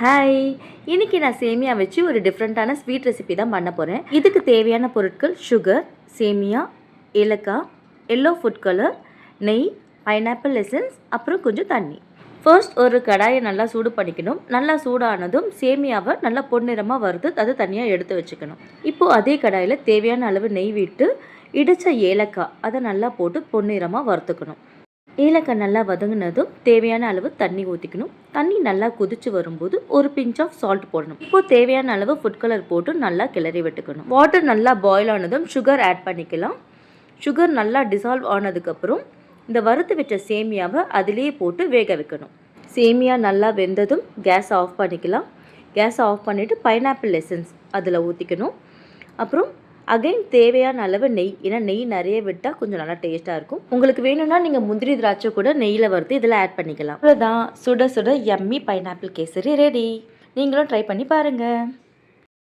Hi, இன்னைக்கு நான் சேமியா வச்சு ஒரு டிஃப்ரெண்ட்டான ஸ்வீட் ரெசிபி தான் பண்ண போகிறேன். இதுக்கு தேவையான பொருட்கள் சுகர், சேமியா, ஏலக்காய், எல்லோ ஃபுட் கலர், நெய், பைனாப்பிள் எசன்ஸ், அப்புறம் கொஞ்சம் தண்ணி. ஃபர்ஸ்ட் ஒரு கடாயை நல்லா சூடு பண்ணிக்கணும். நல்லா சூடானதும் சேமியாவை நல்லா பொன்னிறமாக வறுத்து அதை தனியாக எடுத்து வச்சுக்கணும். இப்போது அதே கடாயில் தேவையான அளவு நெய் விட்டு இடித்த ஏலக்காய் அதை நல்லா போட்டு பொன்னிறமாக வறுத்துக்கணும். ஏலக்காய் நல்லா வதங்கினதும் தேவையான அளவு தண்ணி ஊற்றிக்கணும். தண்ணி நல்லா கொதிச்சு வரும்போது ஒரு பிஞ்ச் ஆஃப் சால்ட் போடணும். இப்போது தேவையான அளவு ஃபுட் கலர் போட்டு நல்லா கிளறி விட்டுக்கணும். வாட்டர் நல்லா பாயில் ஆனதும் சுகர் ஆட் பண்ணிக்கலாம். சுகர் நல்லா டிசால்வ் ஆனதுக்கப்புறம் இந்த வறுத்து வச்ச சேமியாவை அதிலேயே போட்டு வேக வைக்கணும். சேமியா நல்லா வெந்ததும் கேஸ் ஆஃப் பண்ணிக்கலாம். கேஸ் ஆஃப் பண்ணிவிட்டு பைனாப்பிள் எசன்ஸ் அதில் ஊற்றிக்கணும். அப்புறம் அகைன் தேவையான அளவு நெய், ஏன்னா நெய் நிறைய விட்டால் கொஞ்சம் நல்லா டேஸ்ட்டாக இருக்கும். உங்களுக்கு வேணும்னா நீங்கள் முந்திரி திராட்சை கூட நெய்யில் வறுத்து இதில் ஆட் பண்ணிக்கலாம். அவ்வளோதான், சுட சுட யம்மி பைனாப்பிள் கேசரி ரெடி. நீங்களும் ட்ரை பண்ணி பாருங்கள்.